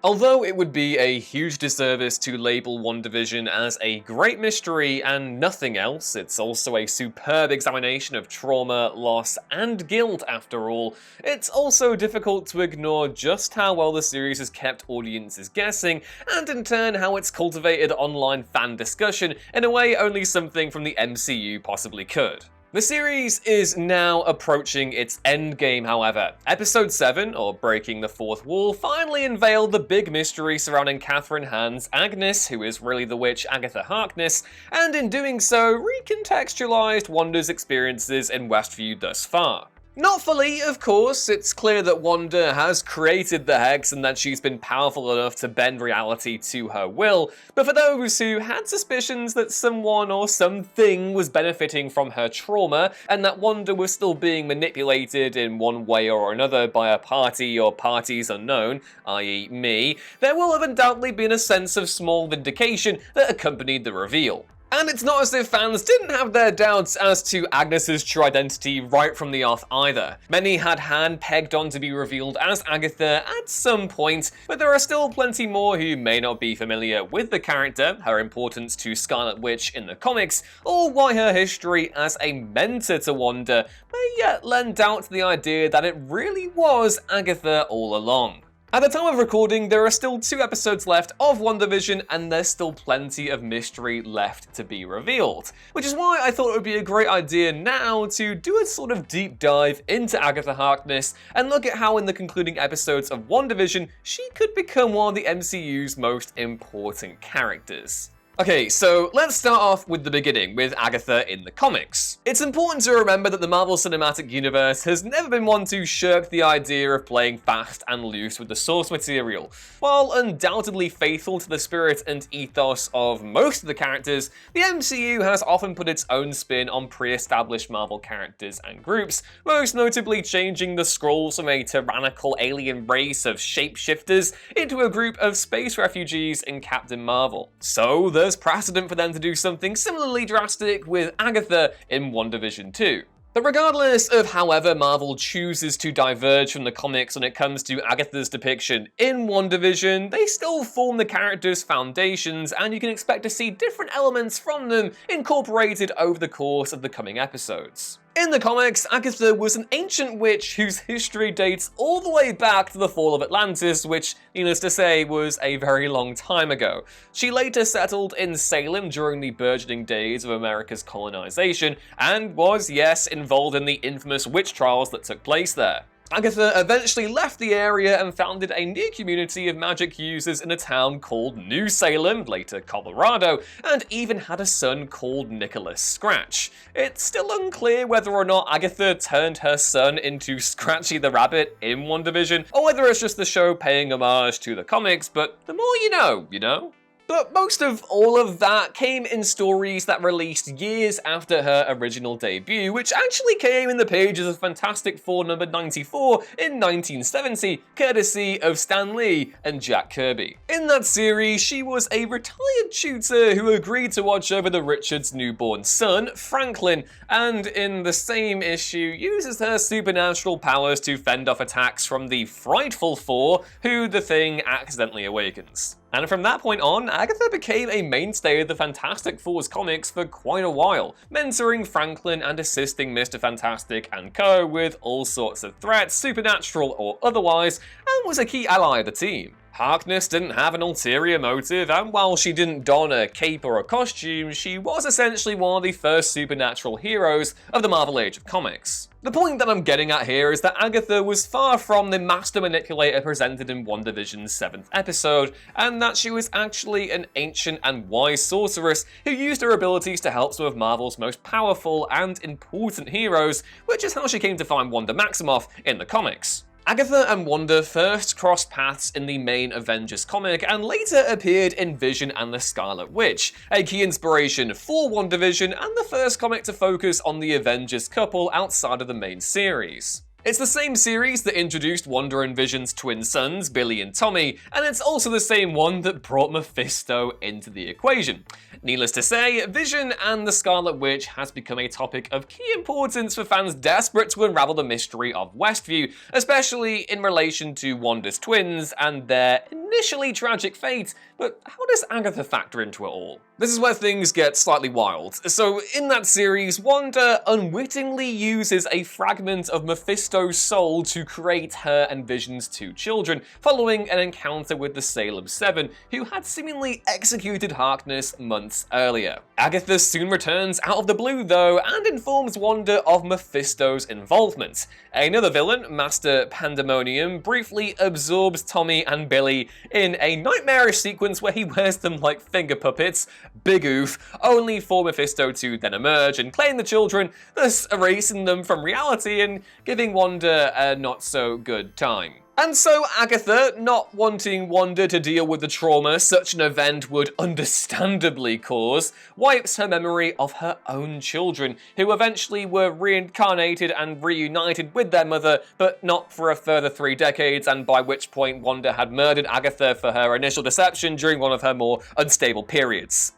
Although it would be a huge disservice to label WandaVision as a great mystery and nothing else, it's also a superb examination of trauma, loss, and guilt after all, it's also difficult to ignore just how well the series has kept audiences guessing, and in turn how it's cultivated online fan discussion in a way only something from the MCU possibly could. The series is now approaching its endgame, however. Episode 7, or Breaking the Fourth Wall, finally unveiled the big mystery surrounding Catherine Hahn's Agnes, who is really the witch Agatha Harkness, and in doing so, recontextualized Wanda's experiences in Westview thus far. Not fully, of course. It's clear that Wanda has created the Hex and that she's been powerful enough to bend reality to her will, but for those who had suspicions that someone or something was benefiting from her trauma, and that Wanda was still being manipulated in one way or another by a party or parties unknown, i.e. me, there will have undoubtedly been a sense of small vindication that accompanied the reveal. And it's not as if fans didn't have their doubts as to Agnes's true identity right from the off either. Many had Han pegged on to be revealed as Agatha at some point, but there are still plenty more who may not be familiar with the character, her importance to Scarlet Witch in the comics, or why her history as a mentor to Wanda may yet lend doubt to the idea that it really was Agatha all along. At the time of recording, there are still 2 episodes left of WandaVision, and there's still plenty of mystery left to be revealed. Which is why I thought it would be a great idea now to do a sort of deep dive into Agatha Harkness and look at how in the concluding episodes of WandaVision, she could become one of the MCU's most important characters. Okay, so let's start off with the beginning, with Agatha in the comics. It's important to remember that the Marvel Cinematic Universe has never been one to shirk the idea of playing fast and loose with the source material. While undoubtedly faithful to the spirit and ethos of most of the characters, the MCU has often put its own spin on pre-established Marvel characters and groups, most notably changing the Skrulls from a tyrannical alien race of shapeshifters into a group of space refugees in Captain Marvel. So there's precedent for them to do something similarly drastic with Agatha in WandaVision 2. But regardless of however Marvel chooses to diverge from the comics when it comes to Agatha's depiction in WandaVision, they still form the character's foundations, and you can expect to see different elements from them incorporated over the course of the coming episodes. In the comics, Agatha was an ancient witch whose history dates all the way back to the fall of Atlantis, which, needless to say, was a very long time ago. She later settled in Salem during the burgeoning days of America's colonization, and was, yes, involved in the infamous witch trials that took place there. Agatha eventually left the area and founded a new community of magic users in a town called New Salem, later Colorado, and even had a son called Nicholas Scratch. It's still unclear whether or not Agatha turned her son into Scratchy the Rabbit in WandaVision, or whether it's just the show paying homage to the comics, but the more you know, you know? But most of all of that came in stories that released years after her original debut, which actually came in the pages of Fantastic Four number 94 in 1970, courtesy of Stan Lee and Jack Kirby. In that series, she was a retired tutor who agreed to watch over the Richards' newborn son, Franklin, and in the same issue uses her supernatural powers to fend off attacks from the Frightful Four, who the Thing accidentally awakens. And from that point on, Agatha became a mainstay of the Fantastic Four's comics for quite a while, mentoring Franklin and assisting Mr. Fantastic and co. with all sorts of threats, supernatural or otherwise, and was a key ally of the team. Harkness didn't have an ulterior motive, and while she didn't don a cape or a costume, she was essentially one of the first supernatural heroes of the Marvel Age of Comics. The point that I'm getting at here is that Agatha was far from the master manipulator presented in WandaVision's 7th episode, and that she was actually an ancient and wise sorceress who used her abilities to help some of Marvel's most powerful and important heroes, which is how she came to find Wanda Maximoff in the comics. Agatha and Wanda first crossed paths in the main Avengers comic and later appeared in Vision and the Scarlet Witch, a key inspiration for WandaVision and the first comic to focus on the Avengers couple outside of the main series. It's the same series that introduced Wanda and Vision's twin sons, Billy and Tommy, and it's also the same one that brought Mephisto into the equation. Needless to say, Vision and the Scarlet Witch has become a topic of key importance for fans desperate to unravel the mystery of Westview, especially in relation to Wanda's twins and their initially tragic fate. But how does Agatha factor into it all? This is where things get slightly wild. So in that series, Wanda unwittingly uses a fragment of Mephisto's soul to create her and Vision's two children, following an encounter with the Salem Seven, who had seemingly executed Harkness months earlier. Agatha soon returns out of the blue though, and informs Wanda of Mephisto's involvement. Another villain, Master Pandemonium, briefly absorbs Tommy and Billy in a nightmarish sequence where he wears them like finger puppets, big oof, only for Mephisto to then emerge and claim the children, thus erasing them from reality and giving Wanda a not so good time. And so Agatha, not wanting Wanda to deal with the trauma such an event would understandably cause, wipes her memory of her own children, who eventually were reincarnated and reunited with their mother, but not for a further 3 decades, and by which point Wanda had murdered Agatha for her initial deception during one of her more unstable periods.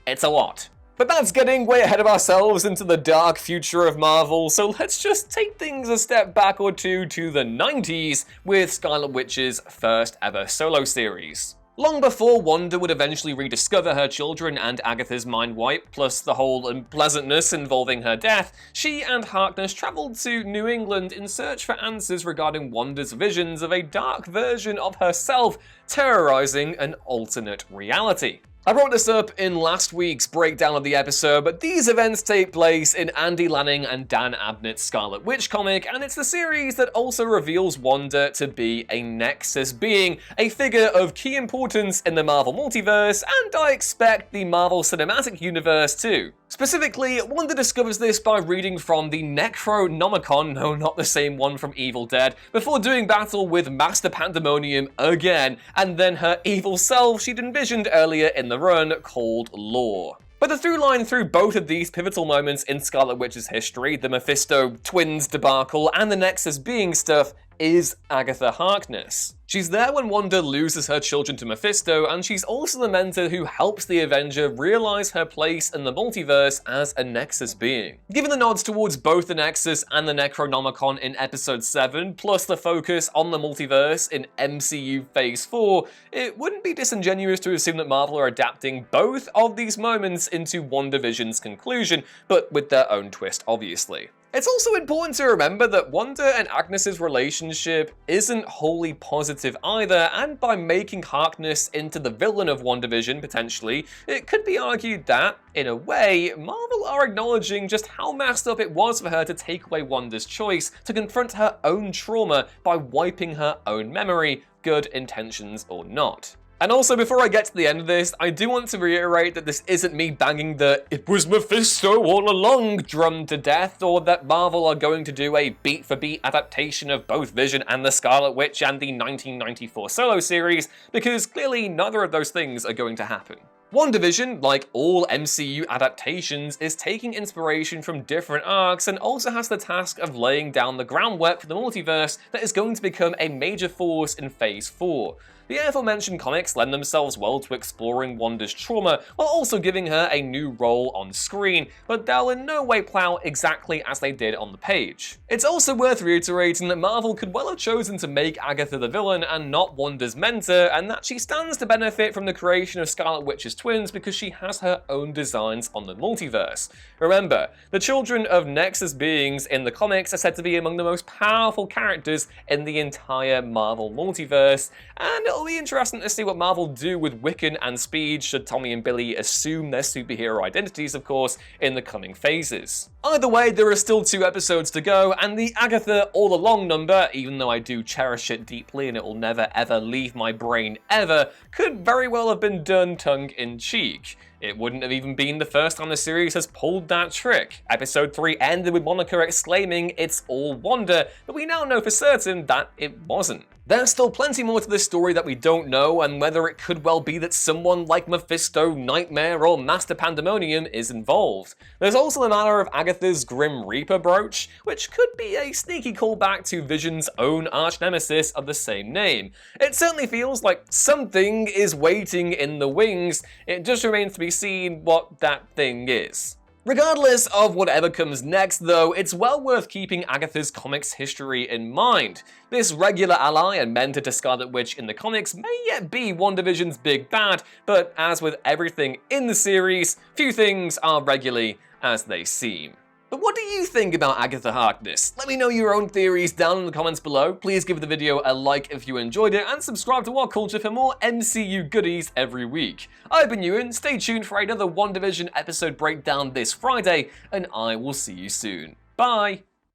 It's a lot. But that's getting way ahead of ourselves into the dark future of Marvel, so let's just take things a step back or two to the 90s with Scarlet Witch's first ever solo series. Long before Wanda would eventually rediscover her children and Agatha's mind wipe, plus the whole unpleasantness involving her death, she and Harkness travelled to New England in search for answers regarding Wanda's visions of a dark version of herself terrorising an alternate reality. I brought this up in last week's breakdown of the episode, but these events take place in Andy Lanning and Dan Abnett's Scarlet Witch comic, and it's the series that also reveals Wanda to be a Nexus being, a figure of key importance in the Marvel multiverse, and I expect the Marvel Cinematic Universe too. Specifically, Wanda discovers this by reading from the Necronomicon, no, not the same one from Evil Dead, before doing battle with Master Pandemonium again, and then her evil self she'd envisioned earlier in the run called Lore. But the through line through both of these pivotal moments in Scarlet Witch's history, the Mephisto twins debacle and the Nexus being stuff, is Agatha Harkness. She's there when Wanda loses her children to Mephisto, and she's also the mentor who helps the Avenger realize her place in the multiverse as a Nexus being. Given the nods towards both the Nexus and the Necronomicon in Episode 7, plus the focus on the multiverse in MCU Phase 4, it wouldn't be disingenuous to assume that Marvel are adapting both of these moments into WandaVision's conclusion, but with their own twist, obviously. It's also important to remember that Wanda and Agnes's relationship isn't wholly positive either, and by making Harkness into the villain of WandaVision, potentially, it could be argued that, in a way, Marvel are acknowledging just how messed up it was for her to take away Wanda's choice to confront her own trauma by wiping her own memory, good intentions or not. And also, before I get to the end of this, I do want to reiterate that this isn't me banging the "it was Mephisto all along" drum to death, or that Marvel are going to do a beat-for-beat adaptation of both Vision and the Scarlet Witch and the 1994 solo series, because clearly neither of those things are going to happen. WandaVision, like all MCU adaptations, is taking inspiration from different arcs and also has the task of laying down the groundwork for the multiverse that is going to become a major force in Phase 4. The aforementioned comics lend themselves well to exploring Wanda's trauma while also giving her a new role on screen, but they'll in no way play out exactly as they did on the page. It's also worth reiterating that Marvel could well have chosen to make Agatha the villain and not Wanda's mentor, and that she stands to benefit from the creation of Scarlet Witch's twins because she has her own designs on the multiverse. Remember, the children of Nexus beings in the comics are said to be among the most powerful characters in the entire Marvel multiverse, and it'll be interesting to see what Marvel do with Wiccan and Speed should Tommy and Billy assume their superhero identities, of course, in the coming phases. Either way, there are still 2 episodes to go, and the Agatha All Along number, even though I do cherish it deeply and it will never ever leave my brain ever, could very well have been done tongue-in-cheek. It wouldn't have even been the first time the series has pulled that trick. Episode 3 ended with Monica exclaiming, "It's all Wanda," but we now know for certain that it wasn't. There's still plenty more to this story that we don't know, and whether it could well be that someone like Mephisto, Nightmare, or Master Pandemonium is involved. There's also the matter of Agatha's Grim Reaper brooch, which could be a sneaky callback to Vision's own arch-nemesis of the same name. It certainly feels like something is waiting in the wings. It just remains to be seen what that thing is. Regardless of whatever comes next, though, it's well worth keeping Agatha's comics history in mind. This regular ally and mentor to Scarlet Witch in the comics may yet be WandaVision's big bad, but as with everything in the series, few things are regularly as they seem. But what do you think about Agatha Harkness? Let me know your own theories down in the comments below. Please give the video a like if you enjoyed it, and subscribe to What Culture for more MCU goodies every week. I've been Ewan, stay tuned for another WandaVision episode breakdown this Friday, and I will see you soon. Bye!